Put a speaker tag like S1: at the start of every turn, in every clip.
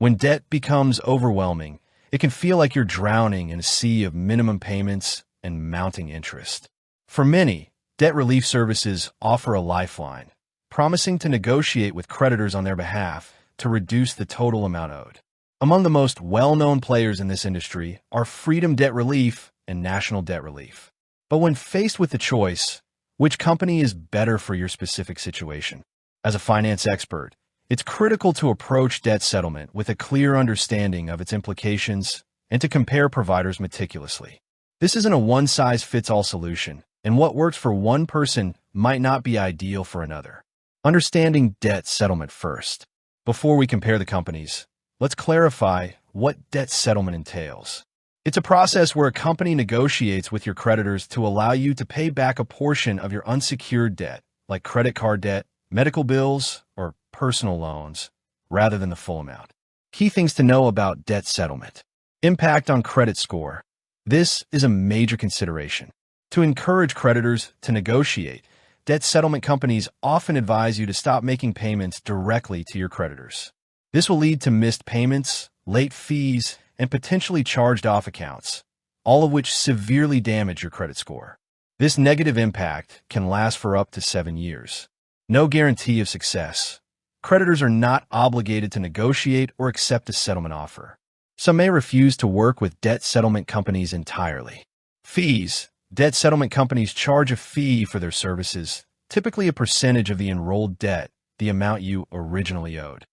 S1: When debt becomes overwhelming, it can feel like you're drowning in a sea of minimum payments and mounting interest. For many, debt relief services offer a lifeline, promising to negotiate with creditors on their behalf to reduce the total amount owed. Among the most well-known players in this industry are Freedom Debt Relief and National Debt Relief. But when faced with the choice, which company is better for your specific situation? As a finance expert, it's critical to approach debt settlement with a clear understanding of its implications and to compare providers meticulously. This isn't a one-size-fits-all solution, and what works for one person might not be ideal for another. Understanding debt settlement first. Before we compare the companies, let's clarify what debt settlement entails. It's a process where a company negotiates with your creditors to allow you to pay back a portion of your unsecured debt, like credit card debt, medical bills, or personal loans, rather than the full amount. Key things to know about debt settlement. Impact on credit score. This is a major consideration. To encourage creditors to negotiate, debt settlement companies often advise you to stop making payments directly to your creditors. This will lead to missed payments, late fees, and potentially charged-off accounts, all of which severely damage your credit score. This negative impact can last for up to 7 years. No guarantee of success. Creditors are not obligated to negotiate or accept a settlement offer. Some may refuse to work with debt settlement companies entirely. Fees. Debt settlement companies charge a fee for their services, typically a percentage of the enrolled debt, the amount you originally owed.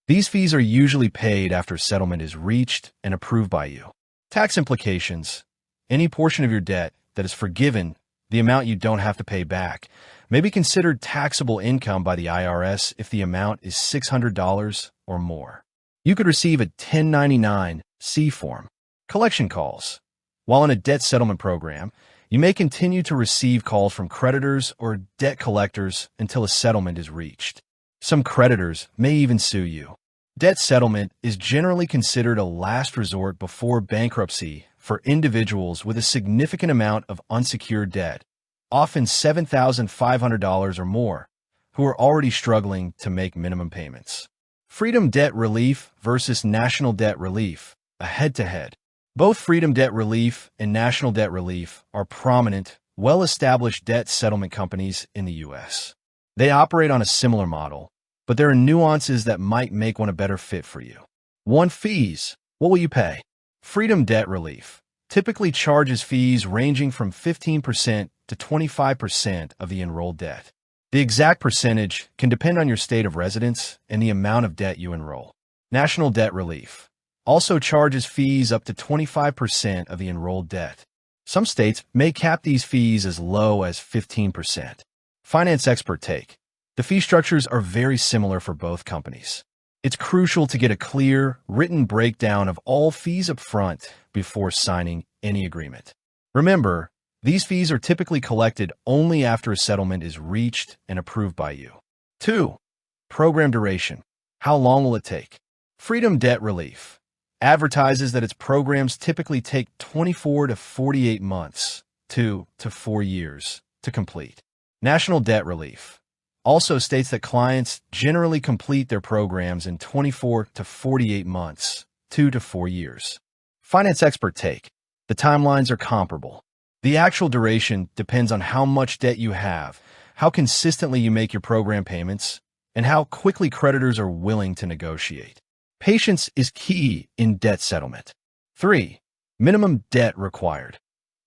S1: These fees are usually paid after settlement is reached and approved by you. Tax implications. Any portion of your debt that is forgiven, the amount you don't have to pay back, may be considered taxable income by the IRS if the amount is $600 or more. You could receive a 1099-C form. Collection calls. While in a debt settlement program, you may continue to receive calls from creditors or debt collectors until a settlement is reached. Some creditors may even sue you. Debt settlement is generally considered a last resort before bankruptcy for individuals with a significant amount of unsecured debt, often $7,500 or more, who are already struggling to make minimum payments. Freedom Debt Relief versus National Debt Relief, a head-to-head. Both Freedom Debt Relief and National Debt Relief are prominent, well-established debt settlement companies in the U.S. They operate on a similar model, but there are nuances that might make one a better fit for you. 1. Fees. What will you pay? Freedom Debt Relief typically charges fees ranging from 15% to 25% of the enrolled debt. The exact percentage can depend on your state of residence and the amount of debt you enroll. National Debt Relief also charges fees up to 25% of the enrolled debt. Some states may cap these fees as low as 15%. Finance expert take. The fee structures are very similar for both companies. It's crucial to get a clear, written breakdown of all fees up front before signing any agreement. Remember, these fees are typically collected only after a settlement is reached and approved by you. 2. Program duration. How long will it take? Freedom Debt Relief advertises that its programs typically take 24 to 48 months, 2 to 4 years, to complete. National Debt Relief also states that clients generally complete their programs in 24 to 48 months, 2 to 4 years. Finance expert take. The timelines are comparable. The actual duration depends on how much debt you have, how consistently you make your program payments, and how quickly creditors are willing to negotiate. Patience is key in debt settlement. 3. Minimum debt required.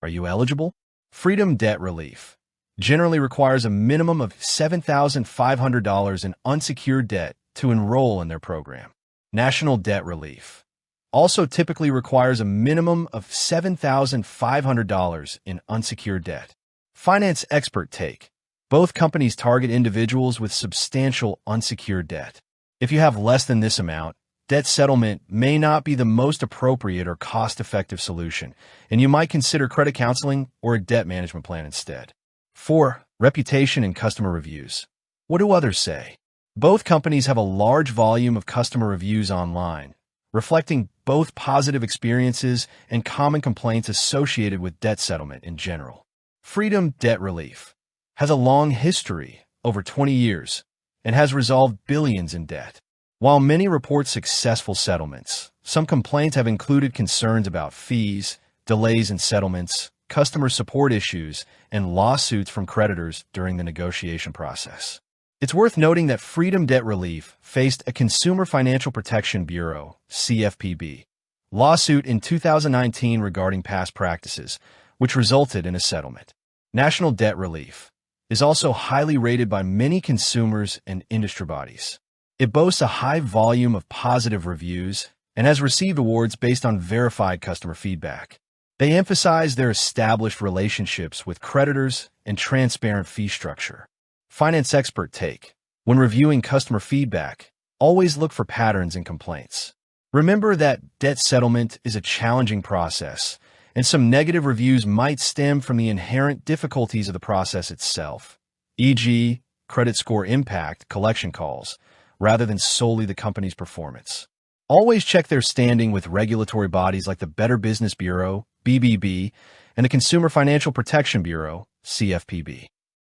S1: Are you eligible? Freedom Debt Relief generally requires a minimum of $7,500 in unsecured debt to enroll in their program. National Debt Relief also typically requires a minimum of $7,500 in unsecured debt. Finance expert take. Both companies target individuals with substantial unsecured debt. If you have less than this amount, debt settlement may not be the most appropriate or cost-effective solution, and you might consider credit counseling or a debt management plan instead. 4. Reputation and customer reviews. What do others say? Both companies have a large volume of customer reviews online, reflecting both positive experiences and common complaints associated with debt settlement in general. Freedom Debt Relief has a long history, over 20 years, and has resolved billions in debt. While many report successful settlements, some complaints have included concerns about fees, delays in settlements, customer support issues, and lawsuits from creditors during the negotiation process. It's worth noting that Freedom Debt Relief faced a Consumer Financial Protection Bureau (CFPB) lawsuit in 2019 regarding past practices, which resulted in a settlement. National Debt Relief is also highly rated by many consumers and industry bodies. It boasts a high volume of positive reviews and has received awards based on verified customer feedback. They emphasize their established relationships with creditors and transparent fee structure. Finance expert take: when reviewing customer feedback, always look for patterns in complaints. Remember that debt settlement is a challenging process, and some negative reviews might stem from the inherent difficulties of the process itself, e.g., credit score impact collection calls, rather than solely the company's performance. Always check their standing with regulatory bodies like the Better Business Bureau, BBB, and the Consumer Financial Protection Bureau, CFPB.